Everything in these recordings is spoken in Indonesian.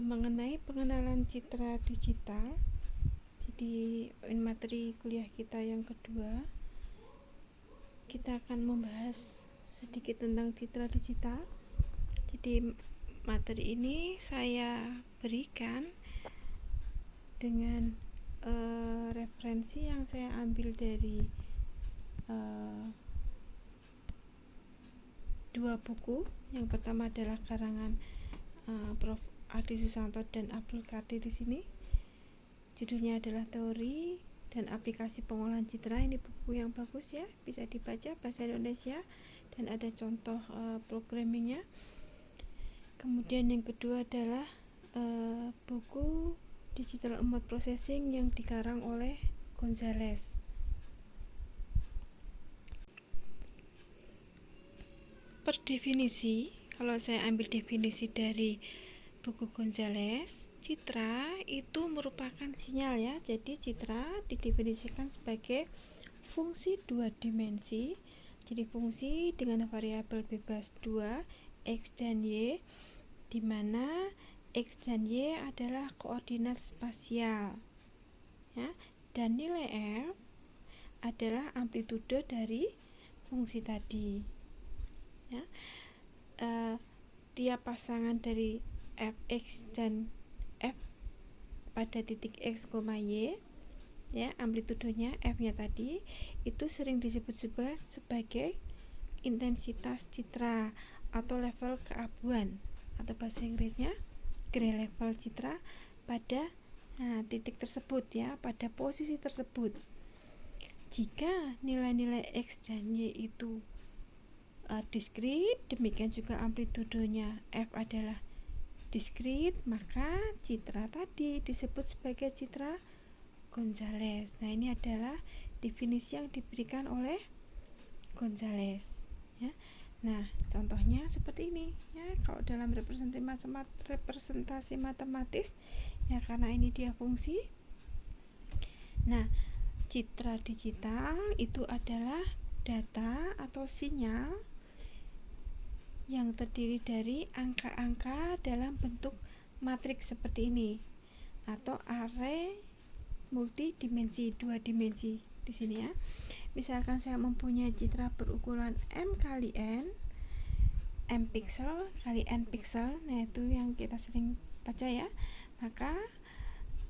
mengenai pengenalan citra digital. Jadi materi kuliah kita yang kedua, kita akan membahas sedikit tentang citra digital. Jadi materi ini saya berikan dengan referensi yang saya ambil dari dua buku. Yang pertama adalah karangan Prof. Adi Susanto dan Abdul Qadir di sini. Judulnya adalah Teori dan Aplikasi Pengolahan Citra. Ini buku yang bagus ya, bisa dibaca bahasa Indonesia dan ada contoh programmingnya. Kemudian yang kedua adalah buku Digital Image Processing yang dikarang oleh Gonzales. Per definisi, kalau saya ambil definisi dari buku Gonzales, citra itu merupakan sinyal ya. Jadi citra didefinisikan sebagai fungsi dua dimensi. Jadi fungsi dengan variabel bebas 2, X dan Y, di mana X dan Y adalah koordinat spasial ya, dan nilai F adalah amplitude dari fungsi tadi ya. Tiap pasangan dari fx dan f pada titik x, y ya, amplitudenya f-nya tadi itu sering disebut sebagai intensitas citra atau level keabuan, atau bahasa Inggrisnya gray level citra pada titik tersebut ya, pada posisi tersebut. Jika nilai-nilai x dan y itu diskrit, demikian juga amplitudenya f adalah diskrit, maka citra tadi disebut sebagai citra Gonzales. Nah, ini adalah definisi yang diberikan oleh Gonzales ya. Nah, contohnya seperti ini ya, kalau dalam representasi matematis ya, karena ini dia fungsi. Nah, citra digital itu adalah data atau sinyal yang terdiri dari angka-angka dalam bentuk matriks seperti ini, atau array multidimensi, dua dimensi di sini ya. Misalkan saya mempunyai citra berukuran m kali n, m pixel kali n pixel, nah itu yang kita sering baca ya. Maka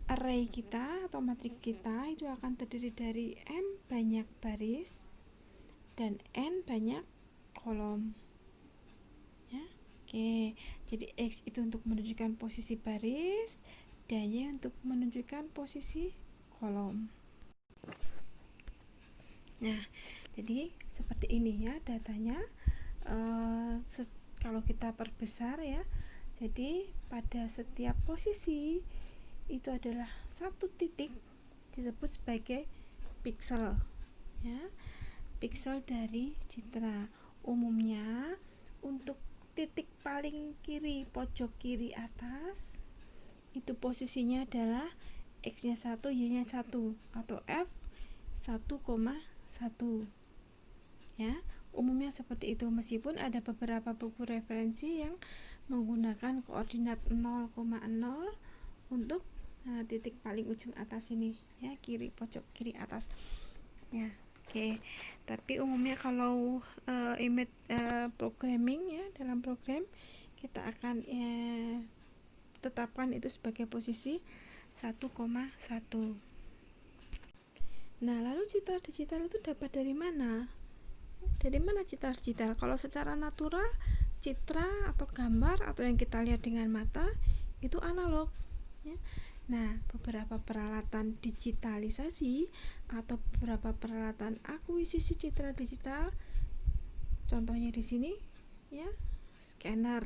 array kita atau matriks kita itu akan terdiri dari m banyak baris dan n banyak kolom. Oke, jadi X itu untuk menunjukkan posisi baris dan Y untuk menunjukkan posisi kolom. Nah, jadi seperti ini ya datanya. Kalau kita perbesar ya, jadi pada setiap posisi itu adalah satu titik disebut sebagai piksel ya, piksel dari citra. Umumnya untuk titik paling kiri pojok kiri atas itu posisinya adalah X nya 1, Y nya 1 atau F 1,1 ya. Umumnya seperti itu, meskipun ada beberapa buku referensi yang menggunakan koordinat 0,0 untuk titik paling ujung atas ini ya, kiri pojok kiri atas ya. Oke, tapi umumnya kalau image programming ya, dalam program kita akan tetapkan itu sebagai posisi 1,1. Nah, lalu citra digital itu dapat dari mana? Dari mana citra digital? Kalau secara natural, citra atau gambar atau yang kita lihat dengan mata itu analog ya. Nah, beberapa peralatan digitalisasi atau beberapa peralatan akuisisi citra digital, contohnya di sini ya, scanner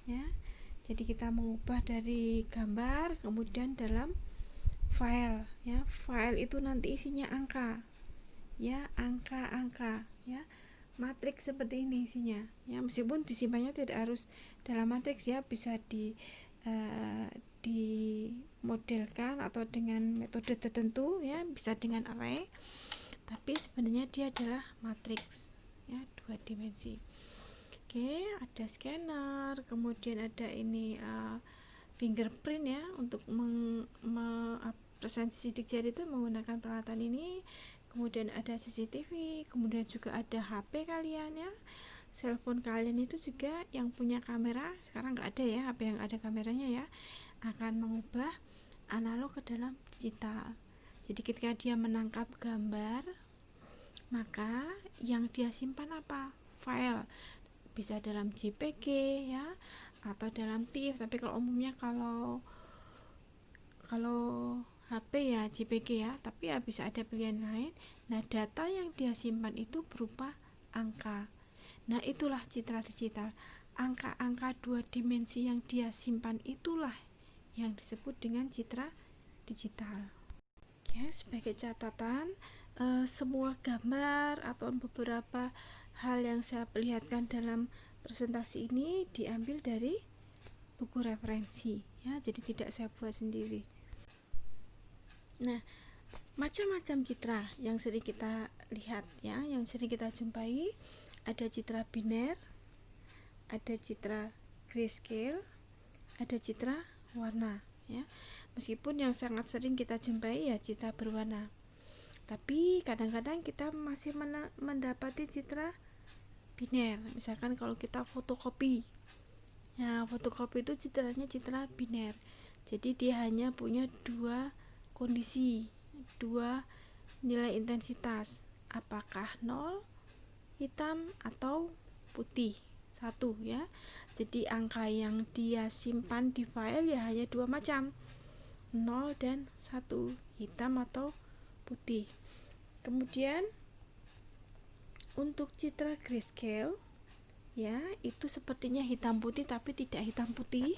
ya. Jadi kita mengubah dari gambar kemudian dalam file ya. File itu nanti isinya angka ya, angka-angka ya. Matriks seperti ini isinya ya, meskipun disimpannya tidak harus dalam matriks ya, bisa dimodelkan atau dengan metode tertentu ya, bisa dengan array, tapi sebenarnya dia adalah matriks ya, dua dimensi. Oke, ada scanner, kemudian ada ini fingerprint ya, untuk presensi sidik jari itu menggunakan peralatan ini. Kemudian ada CCTV, kemudian juga ada HP kalian ya, cellphone kalian itu juga yang punya kamera. Sekarang nggak ada ya HP yang ada kameranya ya, akan mengubah analog ke dalam digital. Jadi ketika dia menangkap gambar, maka yang dia simpan apa? File, bisa dalam JPG ya, atau dalam TIFF. Tapi kalau umumnya kalau HP ya JPG ya, tapi ya bisa ada pilihan lain. Nah, data yang dia simpan itu berupa angka. Nah, itulah citra digital. Angka-angka dua dimensi yang dia simpan itulah yang disebut dengan citra digital. Ya, sebagai catatan, semua gambar atau beberapa hal yang saya perlihatkan dalam presentasi ini diambil dari buku referensi ya, jadi tidak saya buat sendiri. Nah, macam-macam citra yang sering kita lihat ya, yang sering kita jumpai, ada citra biner, ada citra grayscale, ada citra warna ya. Meskipun yang sangat sering kita jumpai ya citra berwarna, tapi kadang-kadang kita masih mendapati citra biner. Misalkan kalau kita fotokopi, nah fotokopi itu citranya citra biner, jadi dia hanya punya dua kondisi, dua nilai intensitas, apakah 0 hitam atau putih satu ya. Jadi angka yang dia simpan di file ya hanya dua macam, 0 dan 1, hitam atau putih. Kemudian untuk citra grayscale ya, itu sepertinya hitam putih tapi tidak hitam putih,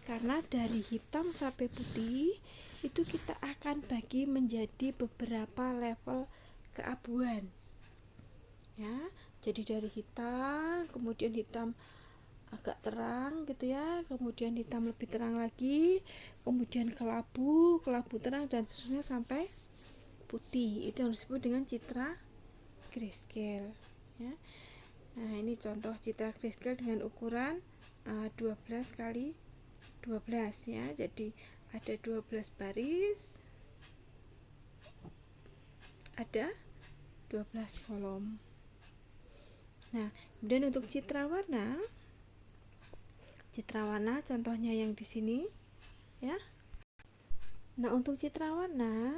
karena dari hitam sampai putih itu kita akan bagi menjadi beberapa level keabuan ya. Jadi dari hitam, kemudian hitam agak terang gitu ya, kemudian hitam lebih terang lagi, kemudian kelabu terang, dan seterusnya sampai putih. Itu yang disebut dengan citra grayscale ya. Nah, ini contoh citra grayscale dengan ukuran 12 kali 12 ya. Jadi ada 12 baris, ada 12 kolom. Nah, kemudian untuk citra warna contohnya yang di sini ya. Nah, untuk citra warna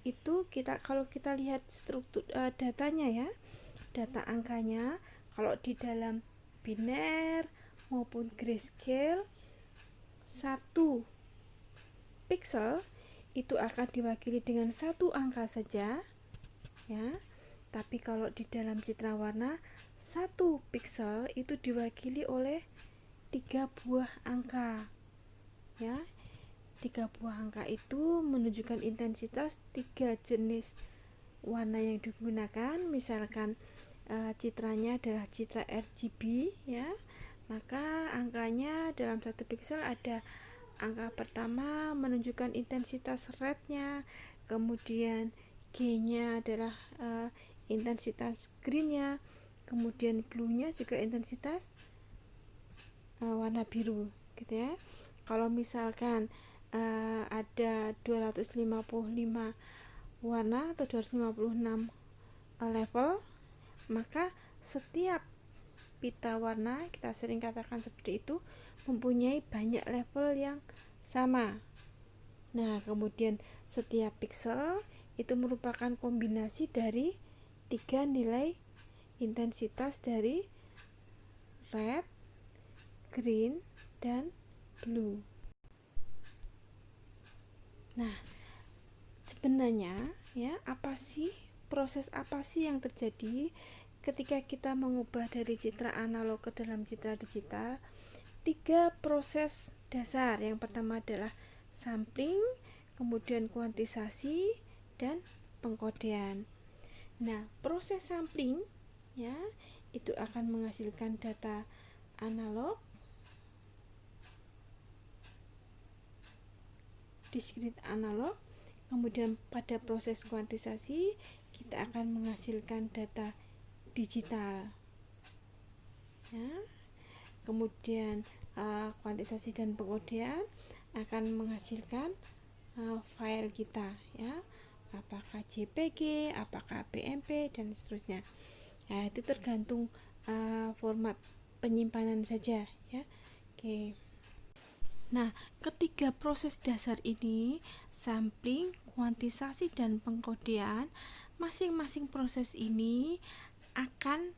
itu kalau kita lihat struktur datanya ya, data angkanya, kalau di dalam biner maupun grayscale, 1 pixel itu akan diwakili dengan satu angka saja ya. Tapi kalau di dalam citra warna, 1 pixel itu diwakili oleh 3 buah angka ya. 3 buah angka itu menunjukkan intensitas 3 jenis warna yang digunakan. Misalkan citranya adalah citra RGB ya, maka angkanya dalam 1 pixel ada angka pertama menunjukkan intensitas rednya, kemudian G-nya adalah intensitas greennya, kemudian blue-nya juga intensitas warna biru gitu ya. Kalau misalkan ada 255 warna atau 256 level, maka setiap pita warna, kita sering katakan seperti itu, mempunyai banyak level yang sama. Nah, kemudian setiap pixel itu merupakan kombinasi dari 3 nilai intensitas dari red, green, dan blue. Nah, sebenarnya ya, proses apa sih yang terjadi ketika kita mengubah dari citra analog ke dalam citra digital? 3 proses dasar. Yang pertama adalah sampling, kemudian kuantisasi, dan pengkodean. Nah, proses sampling ya, itu akan menghasilkan data analog, discrete analog. Kemudian pada proses kuantisasi kita akan menghasilkan data digital ya. kemudian kuantisasi dan pengkodean akan menghasilkan file kita, ya, apakah JPG, apakah PNG, dan seterusnya. Nah, itu tergantung format penyimpanan saja, ya. Oke. Nah, ketiga proses dasar ini, sampling, kuantisasi, dan pengkodean, masing-masing proses ini akan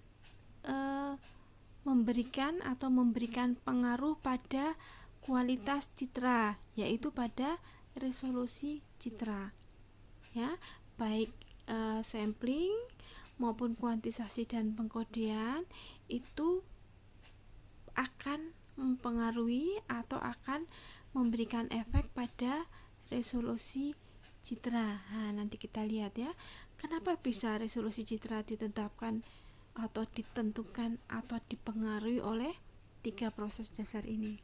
memberikan pengaruh pada kualitas citra, yaitu pada resolusi citra, ya, baik sampling maupun kuantisasi dan pengkodean itu akan mempengaruhi atau akan memberikan efek pada resolusi citra. Nah, nanti kita lihat ya, kenapa bisa resolusi citra ditetapkan atau ditentukan atau dipengaruhi oleh tiga proses dasar ini.